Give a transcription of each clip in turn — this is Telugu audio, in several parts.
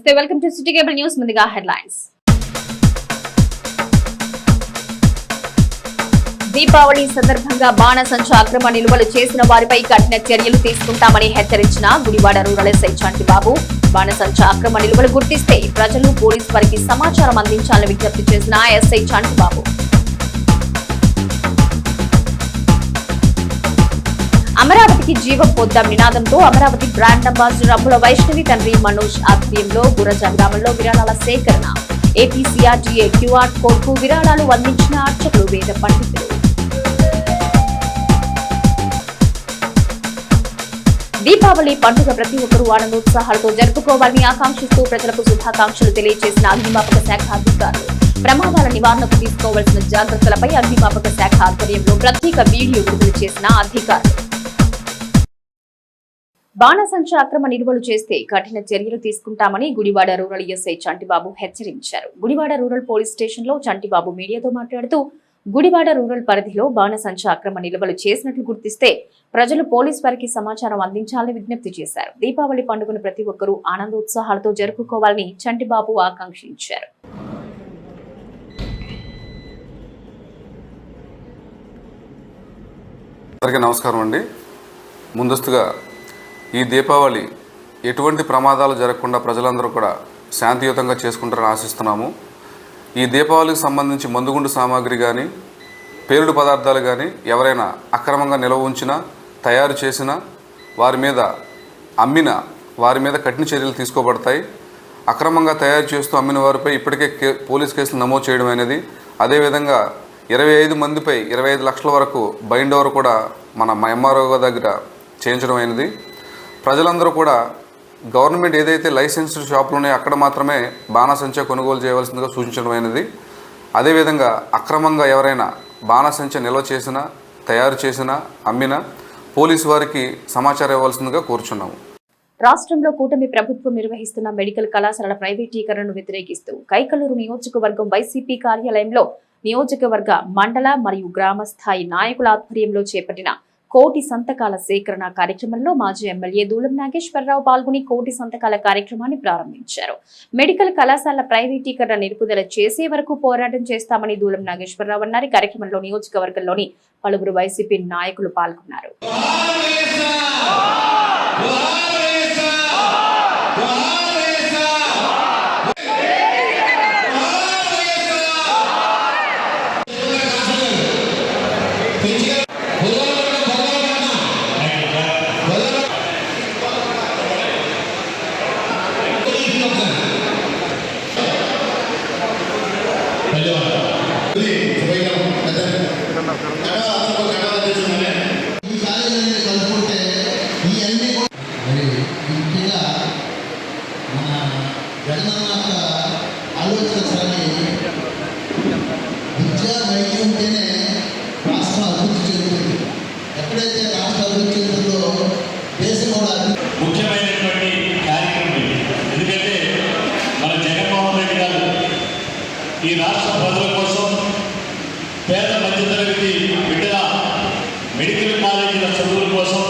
నమస్తే, welcome to city cable news. ముందుగా హెడ్లైన్స్. దీపావళి సందర్భంగా బాణసంచా అక్రమ నిల్వలు చేసిన వారిపై కఠిన చర్యలు తీసుకుంటామని హెచ్చరించిన గుడివాడ రూరల్ ఎస్ఐ చంటిబాబు. బాణసంచా అక్రమ నిల్వలు గుర్తిస్తే ప్రజలు పోలీసు వారికి సమాచారం అందించాలని విజ్ఞప్తి చేసిన ఎస్ఐ చంటిబాబు. అమరావతికి జీవం పొద్దాం నినాదంతో అమరావతి బ్రాండ్ అంబాసిడర్ అమ్ముల వైష్ణవి తండ్రి మనోజ్ ఆధ్వర్యంలో గురజ గ్రామంలో విరాళాల సేకరణ. ఏపీసీఆర్డీఏ క్యూఆర్ కోడ్ కు విరాళాలు అందించిన అర్చకులు, వేద పండితులు. దీపావళి పండుగ ప్రతి ఒక్కరూ ఆనందోత్సాహాలతో జరుపుకోవాలని ఆకాంక్షిస్తూ ప్రజలకు శుభాకాంక్షలు తెలియజేసిన అగ్నిమాపక శాఖ అధికారులు. ప్రమాదాల నివారణకు తీసుకోవాల్సిన జాగ్రత్తలపై అగ్నిమాపక శాఖ ఆధ్వర్యంలో ప్రత్యేక వీడియో విడుదల చేసిన అధికారులు. బాణసంచా అక్రమ నిల్వలు చేస్తే కఠిన చర్యలు తీసుకుంటామని గుడివాడ రూరల్ ఎస్ఐ చంటిబాబు హెచ్చరించారు. గుడివాడ రూరల్ పోలీస్ స్టేషన్ లో చంటిబాబు మీడియాతో మాట్లాడుతూ, గుడివాడ రూరల్ పరిధిలో బాణసంచా అక్రమ నిల్వలు చేసినట్లు గుర్తిస్తే ప్రజలు పోలీసు వారికి సమాచారం అందించాలని విజ్ఞప్తి చేశారు. దీపావళి పండుగను ప్రతి ఒక్కరూ ఆనందోత్సాహాలతో జరుపుకోవాలని చంటిబాబు ఆకాంక్షించారు. నమస్కారం అండి. ముందస్తుగా ఈ దీపావళి ఎటువంటి ప్రమాదాలు జరగకుండా ప్రజలందరూ కూడా శాంతియుతంగా చేసుకుంటారని ఆశిస్తున్నాము. ఈ దీపావళికి సంబంధించి మందుగుండు సామాగ్రి కానీ, పేలుడు పదార్థాలు కానీ ఎవరైనా అక్రమంగా నిల్వ ఉంచినా, తయారు చేసినా, వారి మీద కఠిన చర్యలు తీసుకోబడతాయి. అక్రమంగా తయారు చేస్తూ అమ్మిన వారిపై ఇప్పటికే పోలీస్ కేసులు నమోదు చేయడం అనేది, అదేవిధంగా 25 మందిపై 25 లక్షల వరకు బైండ్ ఓవర్ కూడా మన ఎంఆర్ఓ దగ్గర చేయించడం అయినది. ప్రజలందరూ కూడా గవర్నమెంట్ ఏదైతే లైసెన్స్డ్ షాపులు ఉన్నాయో అక్కడ మాత్రమే బాణసంచా కొనుగోలు చేయవలసిందిగా సూచించడం అయినది. అదేవిధంగా అక్రమంగా ఎవరైనా బాణసంచా నిల్వ చేసినా, తయారు చేసినా, అమ్మినా పోలీసు వారికి సమాచారం ఇవ్వాల్సిందిగా కోరుచున్నాము. రాష్ట్రంలో కూటమి ప్రభుత్వం నిర్వహిస్తున్న మెడికల్ కళాశాలల ప్రైవేటీకరణను వ్యతిరేకిస్తూ కైకలూరు నియోజకవర్గం వైసీపీ కార్యాలయంలో నియోజకవర్గ, మండల మరియు గ్రామ స్థాయి నాయకుల ఆధ్వర్యంలో చేపట్టిన కోటి సంతకాల సేకరణ కార్యక్రమంలో మాజీ ఎమ్మెల్యే దూలం నాగేశ్వరరావు పాల్గొని కోటి సంతకాల కార్యక్రమాన్ని ప్రారంభించారు. మెడికల్ కళాశాల ప్రైవేటీకరణ నిలుపుదల చేసే వరకు పోరాటం చేస్తామని దూలం నాగేశ్వరరావు అన్నారు. కార్యక్రమంలో నియోజకవర్గంలోని పలువురు వైసీపీ నాయకులు పాల్గొన్నారు. ఈ రాష్ట్ర ప్రజల కోసం పేద మధ్యతరగతి బిడ్డల మెడికల్ కాలేజీల చదువుల కోసం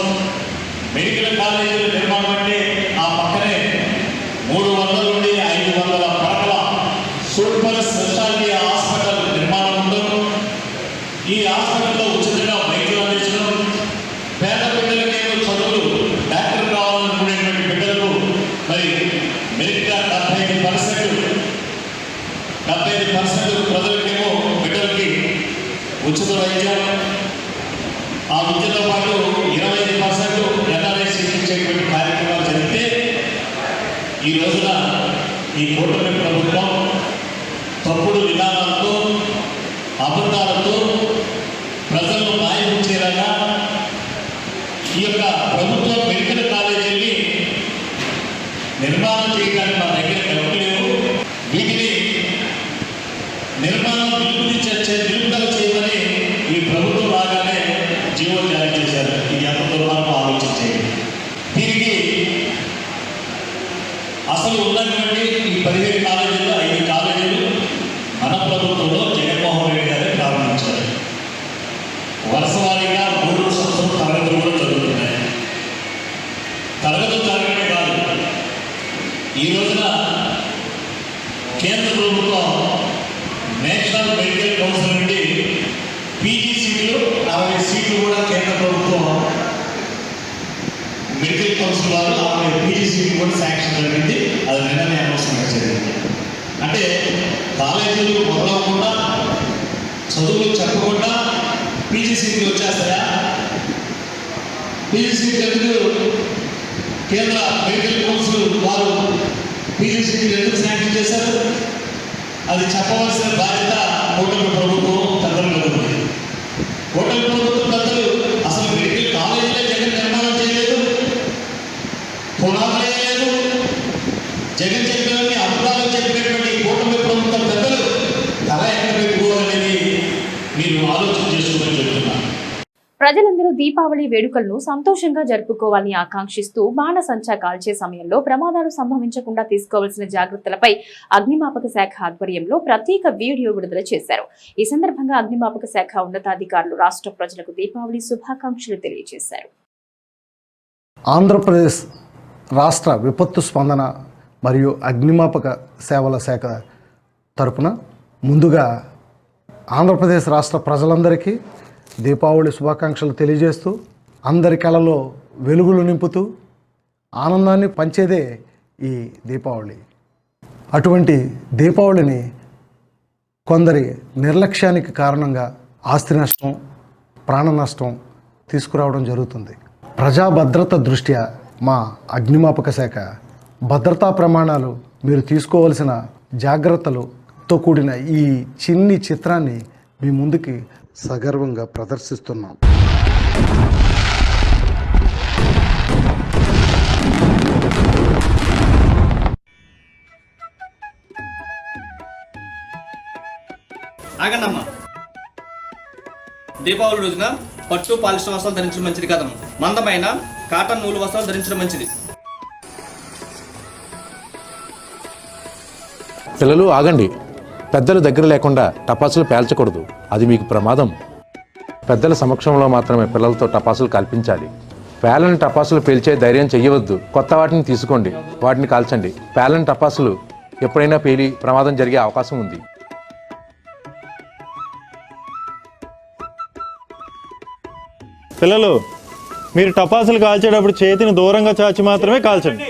మెడికల్ కాలేజీల నిర్మాణం అంటే ఆ పక్కనే 300 నుండి 500 పడకల సూపర్ స్పెషాలిటీ హాస్పిటల్ నిర్మాణం ఉండడం, ఈ హాస్పిటల్లో ఉచితంగా వైద్యం అందించడం, పేద బిడ్డలకేమో చదువులు డాక్టర్ కావాలనుకునేటువంటి బిడ్డలకు మరి మెరిట్గా 75% ప్రజలకేమో బిడ్డలకి ఉచిత వైద్యం, ఆ విద్యతో పాటు 25% ఎన్ఆర్ఐసి ఇచ్చేటువంటి కార్యక్రమాలు జరిగితే, ఈ రోజున ఈ కూటమి ప్రభుత్వం తప్పుడు విధానాలతో, అబద్ధాలతో ప్రజలను మాయపరిచేలాగా ఈ యొక్క ప్రభుత్వ మెడికల్ కాలేజీని నిర్మాణం చేయడానికి మా దగ్గర డబ్బులేవు, వీటిని నిర్మాణం నిలుపుదల చేయమని ఈ ప్రభుత్వం రాగానే జీవో జారీ చేశారు. ఇది ఎంత దుర్మార్గం ఆలోచించేది. దీనికి అసలు ఉన్నటువంటి ఈ 15 కాలేజీల్లో 5 కాలేజీలు మన ప్రభుత్వంలో జగన్మోహన్ రెడ్డి గారే ప్రారంభించారు. కేంద్ర ప్రభుత్వం నేషనల్ మెడికల్ కౌన్సిల్ నుండి పీజీ సీట్లు 60 సీట్లు కూడా కేంద్ర ప్రభుత్వం మెడికల్ కౌన్సిల్ వారు 60 పీజీ సీట్లు కూడా శాంక్షన్ జరిగింది. అది నిన్ననే అనౌన్స్మెంట్ జరిగింది. అంటే కాలేజీలు మొదలవకుండా చదువులు చెప్పకుండా పీజీ సీట్లు వచ్చేస్తాయా? పీజీ సీట్లు ఎందుకు కేంద్ర మెడికల్ కౌన్సిల్ వారు పీజీ సీట్లు ఎందుకు శాంక్షన్ చేశారు? అది చెప్పవలసిన బాధ్యత కూటమి ప్రభుత్వం పెద్దల మీద ఉంది. కూటమి ప్రభుత్వం పెద్దలు అసలు మెడికల్ కాలేజీలే జగన్ నిర్మాణం చేయలేదు, పునాదులే లేదు. జగన్ చెప్పినవన్నీ అబద్ధాలు చెప్పినటువంటి కూటమి ప్రభుత్వ పెద్దలు తల ఎక్కడ పెట్టుకోవాలనేది మీరు ఆలోచన చేసుకోమని చెప్తున్నారు. ప్రజలందరూ దీపావళి వేడుకలను సంతోషంగా జరుపుకోవాలని ఆకాంక్షిస్తూ బాణసంచా కాల్చే సమయంలో ప్రమాదాలు సంభవించకుండా తీసుకోవాల్సిన జాగ్రత్తలపై అగ్నిమాపక శాఖ ఆధ్వర్యంలో ప్రత్యేక వీడియో విడుదల చేశారు. ఈ సందర్భంగా అగ్నిమాపక శాఖ ఉన్నతాధికారులు రాష్ట్ర ప్రజలకు దీపావళి శుభాకాంక్షలు తెలియజేశారు. ఆంధ్రప్రదేశ్ రాష్ట్ర విపత్తు స్పందన మరియు అగ్నిమాపక సేవల శాఖ తరపున ముందుగా ఆంధ్రప్రదేశ్ రాష్ట్ర ప్రజలందరికీ దీపావళి శుభాకాంక్షలు తెలియజేస్తూ అందరి కళలో వెలుగులు నింపుతూ ఆనందాన్ని పంచేదే ఈ దీపావళి. అటువంటి దీపావళిని కొందరి నిర్లక్ష్యానికి కారణంగా ఆస్తి నష్టం, ప్రాణ నష్టం తీసుకురావడం జరుగుతుంది. ప్రజా భద్రత దృష్ట్యా మా అగ్నిమాపక శాఖ భద్రతా ప్రమాణాలు, మీరు తీసుకోవలసిన జాగ్రత్తలతో కూడిన ఈ చిన్ని చిత్రాన్ని మీ ముందుకి సగర్వంగా ప్రదర్శిస్తున్నాం. ఆగండమ్మా. దీపావళి రోజున పట్టు పాలిస్టర్ వస్త్రాలు ధరించడం మంచిది కదమ్మా. మందమైన కాటన్ నూలు వస్త్రాలు ధరించడం మంచిది. పిల్లలు ఆగండి. పెద్దలు దగ్గర లేకుండా టపాసులు పేల్చకూడదు, అది మీకు ప్రమాదం. పెద్దల సమక్షంలో మాత్రమే పిల్లలతో టపాసులు కల్పించాలి. పేలని టపాసులు పేల్చే ధైర్యం చెయ్యవద్దు. కొత్త వాటిని తీసుకోండి, వాటిని కాల్చండి. పేలని టపాసులు ఎప్పుడైనా పేలి ప్రమాదం జరిగే అవకాశం ఉంది. పిల్లలు, మీరు టపాసులు కాల్చేటప్పుడు చేతిని దూరంగా చాచి మాత్రమే కాల్చండి.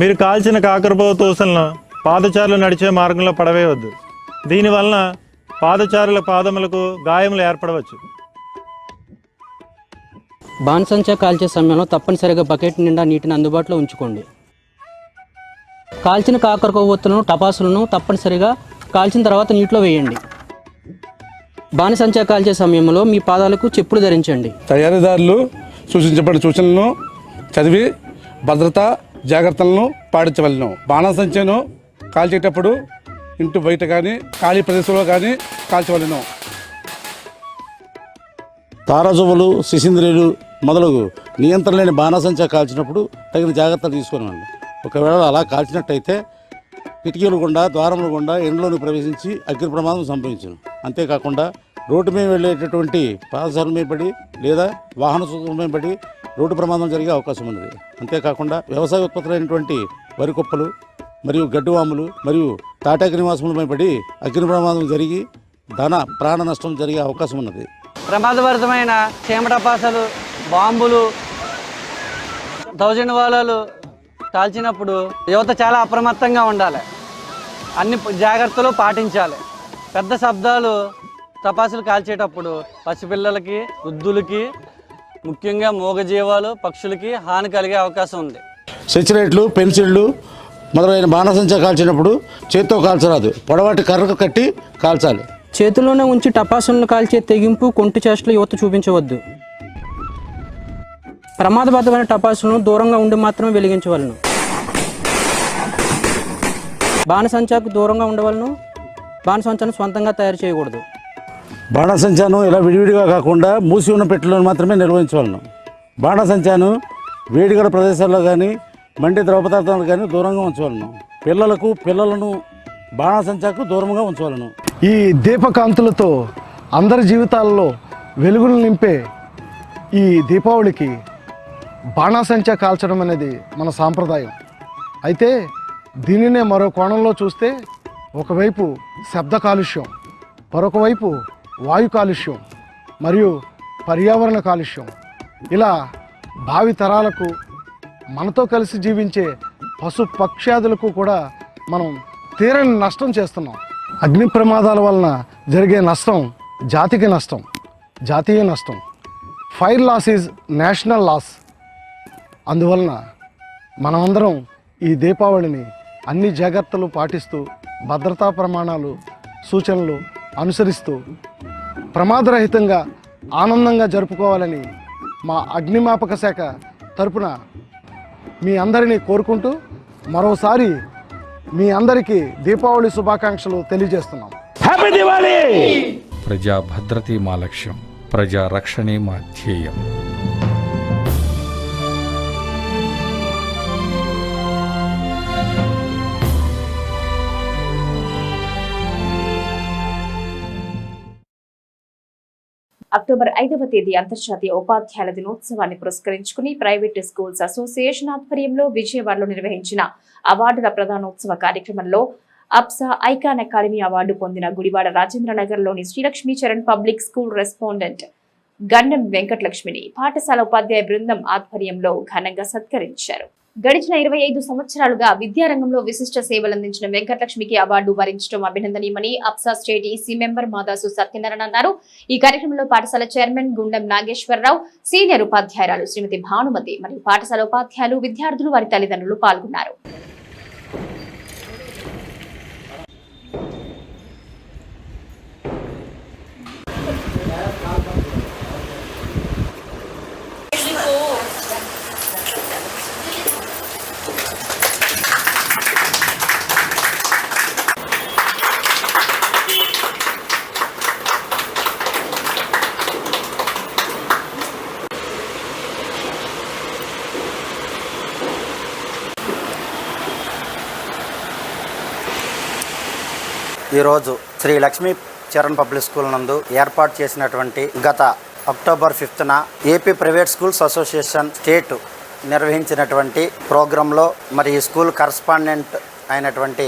మీరు కాల్చిన కాకరపోత తూసలను పాదచారులు నడిచే మార్గంలో పడవేయవద్దు. దీనివలన పాదచారుల పాదములకు గాయములు ఏర్పడవచ్చు. బాణసంచా కాల్చే సమయంలో తప్పనిసరిగా బకెట్ నిండా నీటిని అందుబాటులో ఉంచుకోండి. కాల్చిన కాకర కొవ్వొత్తులను, టపాసులను తప్పనిసరిగా కాల్చిన తర్వాత నీటిలో వేయండి. బాణసంచా కాల్చే సమయంలో మీ పాదాలకు చెప్పులు ధరించండి. తయారీదారులు సూచించబడిన సూచనలను చదివి భద్రతా జాగ్రత్తలను పాటించవలను. బాణసంచను కాల్చేటప్పుడు ఇంటి బయట కానీ ఖాళీ ప్రదేశంలో కానీ కాల్చవలను. తారాజువులు, శిశింద్రియులు మొదలగు నియంత్రణ లేని బాణసంచా కాల్చినప్పుడు తగిన జాగ్రత్తలు తీసుకున్నాను. ఒకవేళ అలా కాల్చినట్టయితే కిటికీలు గుండా, ద్వారముల గుండా ఇంట్లోకి ప్రవేశించి అగ్ని ప్రమాదం సంభవించును. అంతేకాకుండా రోడ్డు మీద వెళ్ళేటటువంటి పాదచారుల మీద పడి లేదా వాహన సూచనల మీద పడి రోడ్డు ప్రమాదం జరిగే అవకాశం ఉన్నది. అంతేకాకుండా వ్యవసాయ ఉత్పత్తులైనటువంటి వరి కుప్పలు మరియు గడ్డివాములు మరియు తాటాకి నివాసములపై పడి అగ్ని ప్రమాదం జరిగి ప్రాణ నష్టం జరిగే అవకాశం ఉన్నది. ప్రమాదభరితమైన చీమటపాసలు, బాంబులు, దౌర్జన్య వాలాలు కాల్చినప్పుడు యువత చాలా అప్రమత్తంగా ఉండాలి. అన్ని జాగ్రత్తలు పాటించాలి. పెద్ద శబ్దాలు టపాసులు కాల్చేటప్పుడు పసిపిల్లలకి, వృద్ధులకి, ముఖ్యంగా మూగజీవాలు, పక్షులకి హాని కలిగే అవకాశం ఉంది. సెచరేట్లు, పెన్సిళ్ళు మొదలైన బాణసంచా కాల్చినప్పుడు చేత్తో కాల్చరాదు, పొడవాటి కర్రకు కట్టి కాల్చాలి. చేతిలోనే ఉంచి టపాసులను కాల్చే తెగింపు, కొంటి చేష్టలు యువత చూపించవద్దు. ప్రమాదబద్ధమైన టపాసులను దూరంగా ఉండి మాత్రమే వెలిగించవలను. బాణసంచాకు దూరంగా ఉండవలను. బాణసంచాను సొంతంగా తయారు చేయకూడదు. బాణసంచాను ఇలా విడివిడిగా కాకుండా మూసి ఉన్న పెట్టెలో మాత్రమే నిర్వహించవలను. బాణసంచాను వేడిగల ప్రదేశాల్లో కానీ మండే ద్రవ పదార్థాలు కానీ దూరంగా ఉంచవలను. పిల్లలను బాణసంచాకు దూరంగా ఉంచవలను. ఈ దీపకాంతులతో అందరి జీవితాల్లో వెలుగులు నింపే ఈ దీపావళికి బాణాసంచా కాల్చడం అనేది మన సాంప్రదాయం. అయితే దీనినే మరో కోణంలో చూస్తే ఒకవైపు శబ్ద కాలుష్యం, మరొక వైపు వాయు కాలుష్యం మరియు పర్యావరణ కాలుష్యం, ఇలా భావి తరాలకు మనతో కలిసి జీవించే పశు పక్ష్యాదులకు కూడా మనం తీరని నష్టం చేస్తున్నాం. అగ్ని ప్రమాదాల వలన జరిగే నష్టం జాతికి నష్టం, జాతీయ నష్టం. Fire loss is national loss. అందువలన మనమందరం ఈ దీపావళిని అన్ని జాగ్రత్తలు పాటిస్తూ, భద్రతా ప్రమాణాలు, సూచనలు అనుసరిస్తూ ప్రమాదరహితంగా ఆనందంగా జరుపుకోవాలని మా అగ్నిమాపక శాఖ తరపున మీ అందరినీ కోరుకుంటూ మరోసారి మీ అందరికీ దీపావళి శుభాకాంక్షలు తెలియజేస్తున్నాం. హ్యాపీ దివాళీ. ప్రజా భద్రతే మా లక్ష్యం, ప్రజా రక్షణే మా ధ్యేయం. అక్టోబర్ 5వ తేదీ అంతర్జాతీయ ఉపాధ్యాయుల దినోత్సవాన్ని పురస్కరించుకుని ప్రైవేట్ స్కూల్స్ అసోసియేషన్ ఆధ్వర్యంలో విజయవాడలో నిర్వహించిన అవార్డుల ప్రదానోత్సవ కార్యక్రమంలో అప్సా ఐకాన్ అకాడమీ అవార్డు పొందిన గుడివాడ రాజేంద్రనగర్లోని Srilakshmi Charan public school respondent Gandam వెంకటలక్ష్మిని పాఠశాల ఉపాధ్యాయ బృందం ఆధ్వర్యంలో ఘనంగా సత్కరించారు. గడిచిన 25 సంవత్సరాలుగా విద్యారంగంలో విశిష్ట సేవలందించిన వెంకటలక్ష్మికి అవార్డు వరించడం అభినందనీయమని APSA state EC member Madasu Satyanarayana అన్నారు. ఈ కార్యక్రమంలో పాఠశాల చైర్మన్ గుండం నాగేశ్వరరావు, సీనియర్ ఉపాధ్యాయురాలు శ్రీమతి భానుమతి మరియు పాఠశాల ఉపాధ్యాయులు, విద్యార్థులు, వారి తల్లిదండ్రులు పాల్గొన్నారు. ఈరోజు శ్రీ లక్ష్మీ చరణ్ పబ్లిక్ స్కూల్ నందు ఏర్పాటు చేసినటువంటి గత అక్టోబర్ 5న AP private schools association state నిర్వహించినటువంటి ప్రోగ్రాంలో మరి ఈ స్కూల్ కరస్పాండెంట్ అయినటువంటి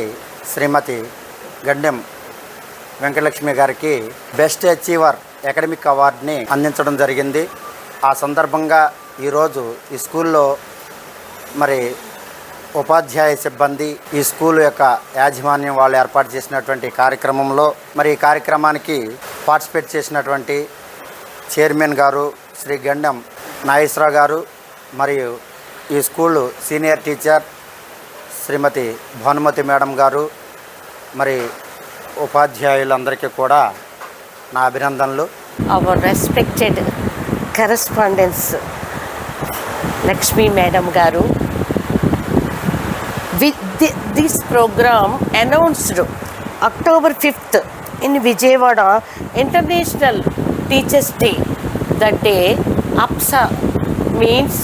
శ్రీమతి గండెం వెంకటలక్ష్మి గారికి బెస్ట్ అచీవర్ అకాడమిక్ అవార్డుని అందించడం జరిగింది. ఆ సందర్భంగా ఈరోజు ఈ స్కూల్లో మరి ఉపాధ్యాయ సిబ్బంది, ఈ స్కూల్ యొక్క యాజమాన్యం వాళ్ళు ఏర్పాటు చేసినటువంటి కార్యక్రమంలో మరి ఈ కార్యక్రమానికి పార్టిసిపేట్ చేసినటువంటి చైర్మన్ గారు శ్రీ గండం నాగేశ్వరరావు గారు మరియు ఈ స్కూల్ సీనియర్ టీచర్ శ్రీమతి భానుమతి మేడం గారు మరి ఉపాధ్యాయులందరికీ కూడా నా అభినందనలు. Hour respected correspondence Lakshmi madam గారు, this program announced October 5th in Vijayawada International Teachers Day. That day APSA means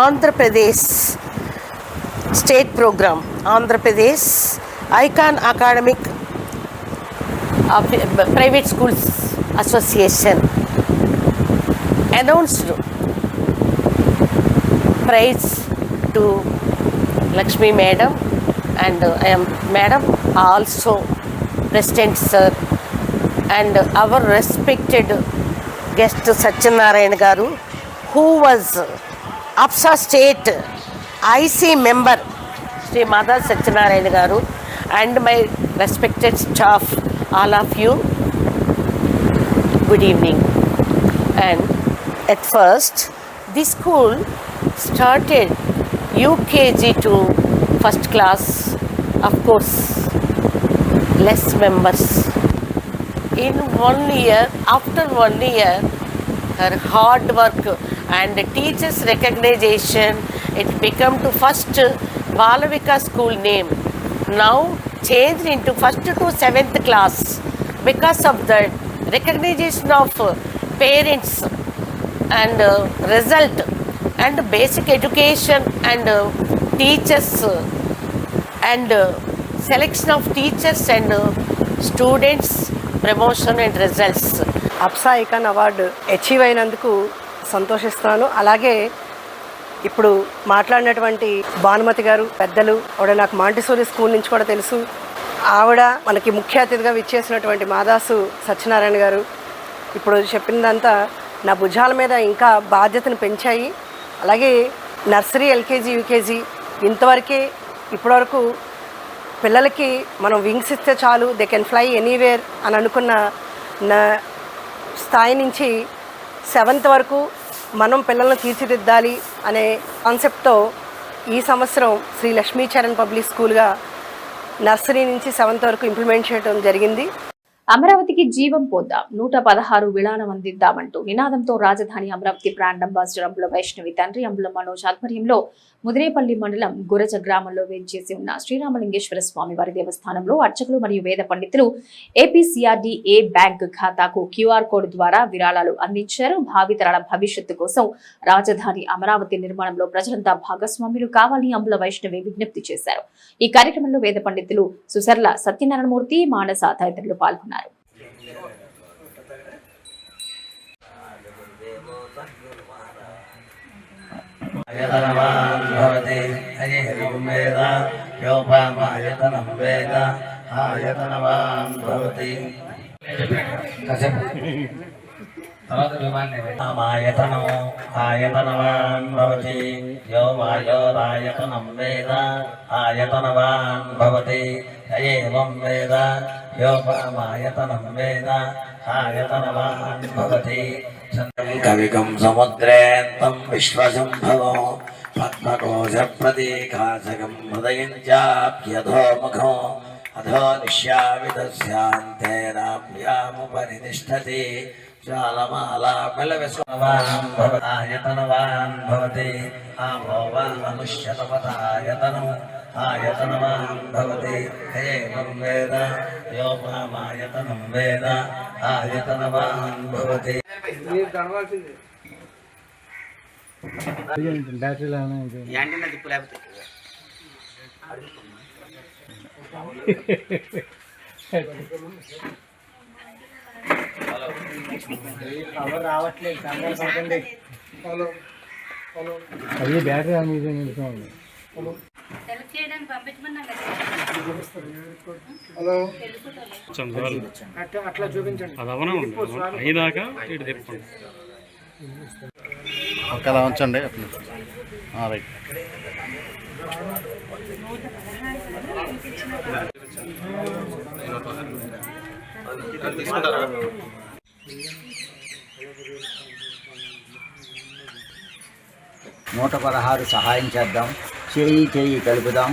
Andhra Pradesh State Program, Andhra Pradesh Icon Academic Private Schools Association announced prize to Lakshmi Madam and I am Madam, also President Sir, and our respected guest Satyanarayana Garu, who was APSA State IC member Sri Mada Satyanarayana Garu, and my respected staff, all of you, good evening. And at first, this school started UKG to first class, of course, less members. In 1 year, after 1 year, her hard work and teachers' recognition, it became to first Balavika school name. Now changed into first to 7th class. Because of the recognition of parents and result and basic education and teachers and selection of teachers and students, promotion and results. APSA icon award achieve అయినందుకు సంతోషిస్తున్నాను. అలాగే ఇప్పుడు మాట్లాడినటువంటి భానుమతి గారు పెద్దలు ఆవిడ నాకు మాంటిసోరీ స్కూల్ నుంచి కూడా తెలుసు. ఆవిడ మనకి ముఖ్య అతిథిగా విచ్చేసినటువంటి మాదాసు సత్యనారాయణ గారు ఇప్పుడు చెప్పిందంతా నా భుజాల మీద ఇంకా బాధ్యతను పెంచాయి. అలాగే నర్సరీ, ఎల్కేజీ, యూకేజీ ఇంతవరకే ఇప్పటివరకు పిల్లలకి మనం వింగ్స్ ఇస్తే చాలు, దే కెన్ ఫ్లై ఎనీవేర్ అని అనుకున్న స్థాయి నుంచి 7th వరకు మనం పిల్లలను తీర్చిదిద్దాలి అనే కాన్సెప్ట్తో ఈ సంవత్సరం శ్రీ లక్ష్మీ చరణ్ పబ్లిక్ స్కూల్గా నర్సరీ నుంచి 7th వరకు ఇంప్లిమెంట్ చేయడం జరిగింది. అమరావతికి జీవం పోద్దాం, 116 విళానం అందిద్దామంటూ నినాదంతో రాజధాని అమరావతి బ్రాండ్ అంబాసిడర్ అంబుల వైష్ణవి తండ్రి అంబుల మనోజ్ ఆధ్వర్యంలో ముదిరేపల్లి మండలం గురజ గ్రామంలో వేంచేసి ఉన్న శ్రీరామలింగేశ్వర స్వామి వారి దేవస్థానంలో అర్చకులు మరియు వేద పండితులు ఏపీసీఆర్డీఏ బ్యాంక్ ఖాతాకు క్యూఆర్ కోడ్ ద్వారా విరాళాలు అందించారు. భావితరాల భవిష్యత్తు కోసం రాజధాని అమరావతి నిర్మాణంలో ప్రజలంతా భాగస్వాములు కావాలని అంబుల వైష్ణవి విజ్ఞప్తి చేశారు. ఈ కార్యక్రమంలో వేద పండితులు సుసర్ల సత్యనారాయణమూర్తి, మానస తదితరులు పాల్గొన్నారు. ఆయతనవాన్ భవతి యో వాయోరాయతనం వేద ఆయతనవాన్ భవతి ఏవం వేద యోపమాయతనం వేద ఆయతనవాన్ భవతి. కవికం సముద్రేంతం విశ్వసంభవో పద్మకోశ ప్రతీకాశకం హృదయం చాప్యధోముఖో అధో నిశ్యావిదస్యాంతేనాప్యాముపరి తిష్టతి జ్వాలమాలాఫలవిశ్వవాన్ భవతాయతనవాన్ భవతి ఆమోవామనుష్యతమతాయతనం ఆయతనవాన్ భవతి ఏవం వేద యోపమాయతనం వేద ఆయతనవాన్ భవతి. రావట్లేదు అది బ్యాటరీ అట్లా చూపించండి. అయ్యేదాకా ఇటు తిప్పండి. అలా ఉంచండి. రైట్. తీసుకుంటారా? 116 సహాయం చేద్దాం, చేయి కలుపుదాం,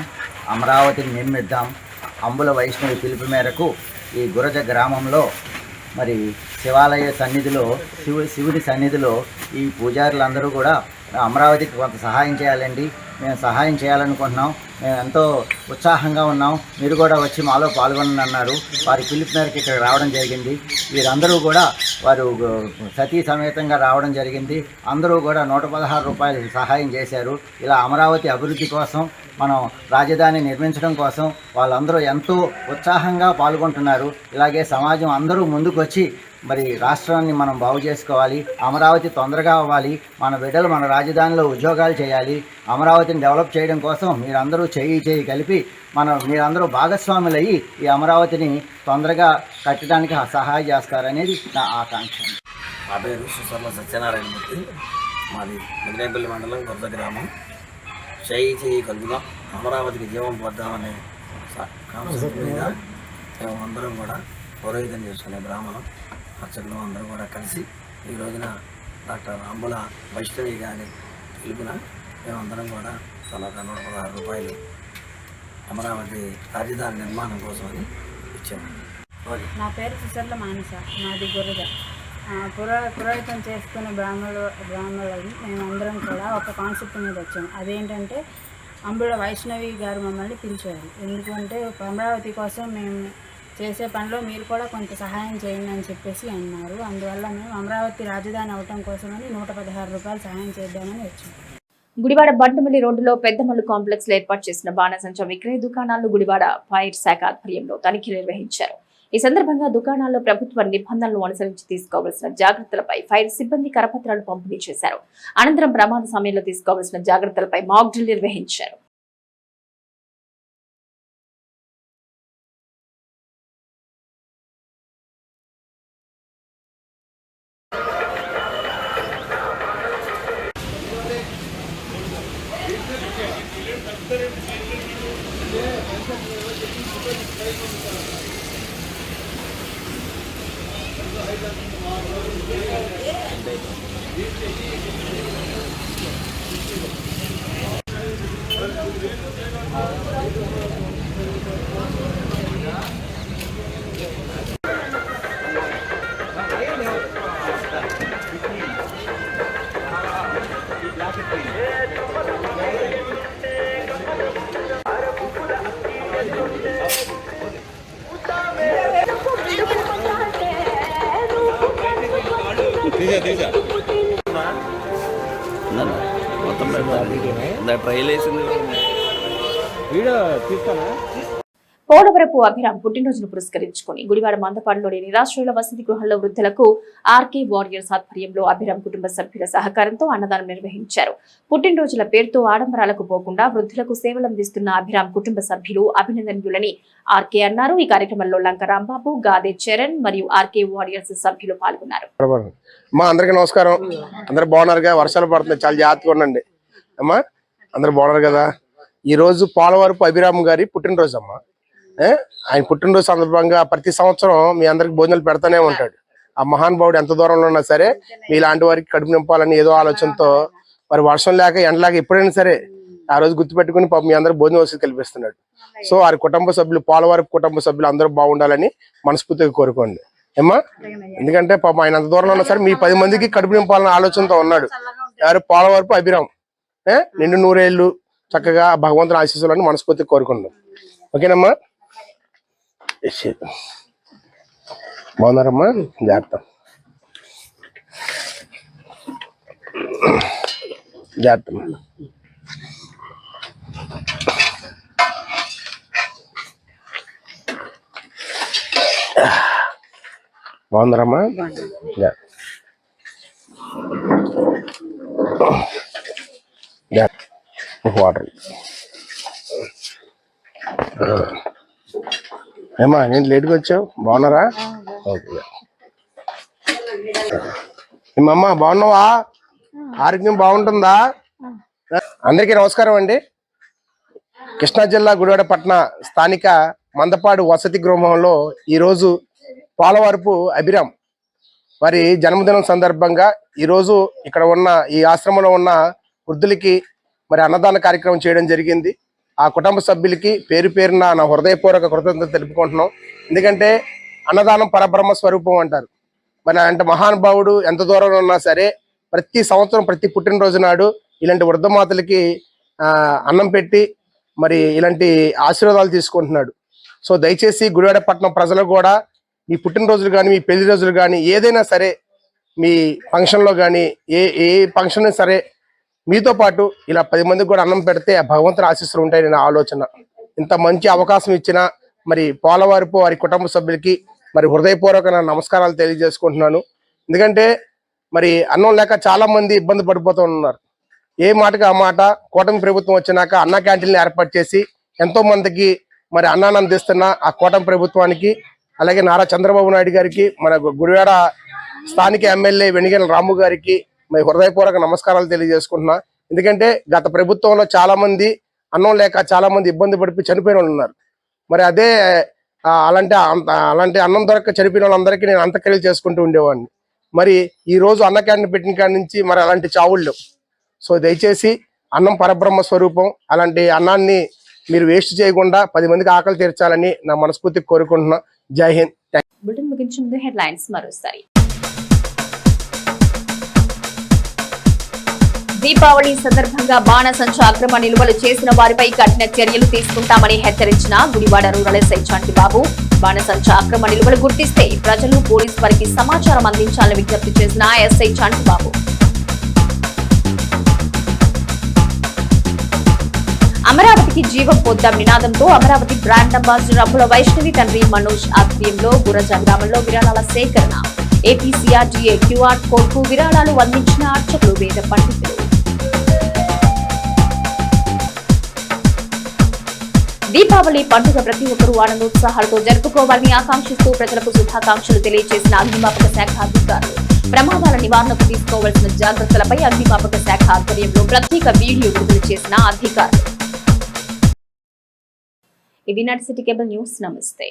అమరావతిని నిర్మిద్దాం. అంబుల వైష్ణవి పిలుపు మేరకు ఈ గురజ గ్రామంలో మరి శివాలయ సన్నిధిలో శివుడి సన్నిధిలో ఈ పూజారులందరూ కూడా అమరావతికి కొంత సహాయం చేయాలండి, మేము సహాయం చేయాలనుకుంటున్నాం, మేము ఎంతో ఉత్సాహంగా ఉన్నాం, మీరు కూడా వచ్చి మాలో పాల్గొనండి అన్నారు. వారి పిలుపు మేరకు ఇక్కడ రావడం జరిగింది. వీరందరూ కూడా వారు సతీ సమేతంగా రావడం జరిగింది. అందరూ కూడా 116 రూపాయలు సహాయం చేశారు. ఇలా అమరావతి అభివృద్ధి కోసం, మనం రాజధాని నిర్మించడం కోసం వాళ్ళందరూ ఎంతో ఉత్సాహంగా పాల్గొంటున్నారు. ఇలాగే సమాజం అందరూ ముందుకు వచ్చి మరి రాష్ట్రాన్ని మనం బాగు చేసుకోవాలి, అమరావతి తొందరగా అవ్వాలి, మన బిడ్డలు మన రాజధానిలో ఉద్యోగాలు చేయాలి. అమరావతిని డెవలప్ చేయడం కోసం మీరందరూ చేయి కలిపి మీరందరూ భాగస్వాములయ్యి ఈ అమరావతిని తొందరగా కట్టడానికి సహాయం చేస్తారనేది నా ఆకాంక్ష. నా పేరు సుసర్ల సత్యనారాయణమూర్తి, మాది ముదిరేపల్లి మండలం గురజ గ్రామం. చేయి కలుపుదాం, అమరావతికి జీవం పోద్దామనే కాన్సెప్ట్ మీద మేము అందరం కూడా పౌరోహితం చేసుకునే బ్రాహ్మణం అర్చకులు అందరూ కూడా కలిసి ఈ రోజున డాక్టర్ అంబుల వైష్ణవి గారి పిలుపున మేమందరం కూడా తలా 116 రూపాయలు అమరావతి రాజధాని నిర్మాణం కోసమని ఇచ్చాము. నా పేరు సుసర్ల మానస, మాది గురజ. పురోహితం చేసుకునే బ్రాహ్మణులు మేమందరం కూడా ఒక కాన్సెప్ట్ మీద వచ్చాము. అదేంటంటే అంబుల వైష్ణవి గారు మమ్మల్ని పిలిచారు. ఎందుకంటే అమరావతి కోసం మేము చేసే పనిలో మీరు కూడా కొంత సహాయం చేయండి అని చెప్పేసి అన్నారు. అందువల్ల మేము అమరావతి రాజధాని అవటం కోసమని 116 రూపాయలు సహాయం చేద్దామని వచ్చాము. గుడివాడ బంటుమిల్లి రోడ్డులో పెద్దమల్లు కాంప్లెక్స్ లో ఏర్పాటు చేసిన బాణసంచా విక్రయ దుకాణాలను గుడివాడ ఫైర్ శాఖ ఆధ్వర్యంలో తనిఖీలు నిర్వహించారు. ఈ సందర్భంగా దుకాణాల్లో ప్రభుత్వ నిబంధనలను అనుసరించి తీసుకోవాల్సిన జాగ్రత్తలపై ఫైర్ సిబ్బంది కరపత్రాలు పంపిణీ చేశారు. అనంతరం ప్రమాద సమయంలో తీసుకోవాల్సిన జాగ్రత్తలపై మాక్ డ్రిల్ నిర్వహించారు. పోలవరపు అభిరామ్ పుట్టినరోజును పురస్కరించుకుని గుడివాడ మందపాడులోని నిరాశ్రయుల వసతి గృహంలో వృద్ధులకు ఆర్కే వారియర్స్ ఆధ్వర్యంలో అభిరామ్ కుటుంబ సభ్యుల సహకారంతో అన్నదానం నిర్వహించారు. పుట్టినరోజుల పేరుతో ఆడంబరాలకు పోకుండా వృద్ధులకు సేవలందిస్తున్న అభిరామ్ కుటుంబ సభ్యులు అభినందనీయులని ఆర్కే అన్నారు. ఈ కార్యక్రమంలో లంక రాంబాబు, గాదే చరణ్ మరియు ఆర్కే వారియర్స్ సభ్యులు పాల్గొన్నారు. అమ్మా అందరికీ నమస్కారం. అందరు బాగున్నారుగా? వర్షాలు పడుతున్నాయి, చాలా జాగ్రత్తగా ఉండండి అమ్మా. అందరు బాగున్నారు కదా? ఈ రోజు పోలవరపు అభిరామ్ గారి పుట్టినరోజు అమ్మా. ఆయన పుట్టినరోజు సందర్భంగా ప్రతి సంవత్సరం మీ అందరికి భోజనాలు పెడతానే ఉంటాడు. ఆ మహానుభావుడు ఎంత దూరంలో ఉన్నా సరే మీలాంటి వారికి కడుపు నింపాలని ఏదో ఆలోచనతో మరి వర్షం లేక ఎండలాగా ఎప్పుడైనా సరే ఆ రోజు గుర్తుపెట్టుకుని పాపం మీ అందరికి భోజనం వసతి కల్పిస్తున్నాడు. సో వారి కుటుంబ సభ్యులు, పోలవరపు కుటుంబ సభ్యులు అందరూ బాగుండాలని మనస్ఫూర్తిగా కోరుకోండి ఏమ్మా. ఎందుకంటే పాపం ఆయన అంత దూరంలో ఉన్నా సరే మీ 10 మందికి కడుపు నింపాలన్న ఆలోచనతో ఉన్నాడు. ఎవరు? పోలవరపు అభిరామ్. నిండు 100 ఏళ్ళు చక్కగా భగవంతుని ఆశీస్సులని మనస్ఫూర్తిగా కోరుకుందాం. ఓకేనమ్మా? బాగున్నారమ్మా? జాగ్రత్త జాగ్రత్త. బాగున్నారమ్మా? వాటర్ ఏమా నేను లేట్గా వచ్చావు? బాగున్నారా? ఓకే. ఏమమ్మా బాగున్నావా? ఆరోగ్యం బాగుంటుందా? అందరికీ నమస్కారం అండి. కృష్ణా జిల్లా గుడివాడ పట్టణ స్థానిక మందపాడు వసతి గృహంలో ఈరోజు పోలవరపు అభిరామ్ వారి జన్మదినం సందర్భంగా ఈరోజు ఇక్కడ ఉన్న ఈ ఆశ్రమంలో ఉన్న వృద్ధులకి మరి అన్నదాన కార్యక్రమం చేయడం జరిగింది. ఆ కుటుంబ సభ్యులకి పేరు పేరున నా హృదయపూర్వక కృతజ్ఞత తెలుపుకుంటున్నాం. ఎందుకంటే అన్నదానం పరబ్రహ్మ స్వరూపం అంటారు. మరి అంటే మహానుభావుడు ఎంత దూరంలో ఉన్నా సరే ప్రతి సంవత్సరం ప్రతి పుట్టినరోజు నాడు ఇలాంటి వృద్ధమాతలకి అన్నం పెట్టి మరి ఇలాంటి ఆశీర్వాదాలు తీసుకుంటున్నాడు. సో దయచేసి గుడివాడ పట్టణం ప్రజలు కూడా మీ పుట్టినరోజులు కానీ మీ పెళ్లి రోజులు కానీ ఏదైనా సరే మీ ఫంక్షన్లో కానీ ఏ ఫంక్షన్ సరే మీతో పాటు ఇలా 10 మందికి కూడా అన్నం పెడితే ఆ భగవంతుని ఆశీస్సులు ఉంటాయని నా ఆలోచన. ఇంత మంచి అవకాశం ఇచ్చిన మరి పోలవరపు వారి కుటుంబ సభ్యులకి మరి హృదయపూర్వక నమస్కారాలు తెలియజేసుకుంటున్నాను. ఎందుకంటే మరి అన్నం లేక చాలా మంది ఇబ్బంది పడిపోతూ ఉన్నారు. ఏ మాటకి ఆ మాట కూటమి ప్రభుత్వం వచ్చినాక అన్న క్యాంటీన్లు ఏర్పాటు చేసి ఎంతో మందికి మరి అన్నాన్ని అందిస్తున్న ఆ కూటమి ప్రభుత్వానికి అలాగే నారా చంద్రబాబు నాయుడు గారికి మన గుడివాడ స్థానిక ఎమ్మెల్యే వెనిగెల రాము గారికి మరి హృదయపూర్వక నమస్కారాలు తెలియజేసుకుంటున్నా. ఎందుకంటే గత ప్రభుత్వంలో చాలా మంది అన్నం లేక చాలా మంది ఇబ్బంది పడిపోయి చనిపోయిన వాళ్ళు ఉన్నారు. మరి అదే అలాంటి అన్నం దొరక్క చనిపోయిన వాళ్ళందరికీ నేను అంత్యక్రియలు చేసుకుంటూ ఉండేవాడిని. మరి ఈ రోజు అన్న క్యాంటీన్ పెట్టిన కాడి నుంచి మరి అలాంటి చావుళ్ళు. సో దయచేసి అన్నం పరబ్రహ్మ స్వరూపం, అలాంటి అన్నాన్ని మీరు వేస్ట్ చేయకుండా 10 మందికి ఆకలి తీర్చాలని నా మనస్ఫూర్తిగా కోరుకుంటున్నా. జై హింద్. బులెటిన్ ముగించే ముందు హెడ్లైన్స్ మరోసారి. దీపావళి సందర్భంగా బాణసంచా అక్రమ నిల్వలు చేసిన వారిపై కఠిన చర్యలు తీసుకుంటామని హెచ్చరించిన గుడివాడ రూరల్ ఎస్ఐ చంటిబాబు. బాణసంచా అక్రమ నిల్వలు గుర్తిస్తే ప్రజలు పోలీసు వారికి సమాచారం అందించాలని విజ్ఞప్తి చేసిన ఎస్ఐ చంటిబాబు. అమరావతికి జీవం పొద్దాం నినాదంతో అమరావతి బ్రాండ్ అంబాసిడర్ అబ్బుల వైష్ణవి తండ్రి మనోజ్ ఆధ్వర్యంలో గురజ గ్రామంలో విరాళాల సేకరణ. ఏపీసీఆర్డీఏ క్యూఆర్ కోడ్ కు విరాళాలు అందించిన అర్చకులు, వేద పండితులు. దీపావళి పండుగ ప్రతి ఒక్కరూ ఆనందోత్సాహాలతో జరుపుకోవాలని ఆకాంక్షిస్తూ ప్రజలకు శుభాకాంక్షలు తెలియజేసిన అగ్నిమాపక శాఖ అధికారులు. ప్రమాదాల నివారణకు తీసుకోవాల్సిన జాగ్రత్తలపై అగ్నిమాపక శాఖ ఆధ్వర్యంలో ప్రత్యేక వీడియో విడుదల చేసిన అధికారులు. ఇవి నటి సిటీ కేబుల్ న్యూస్. నమస్తే.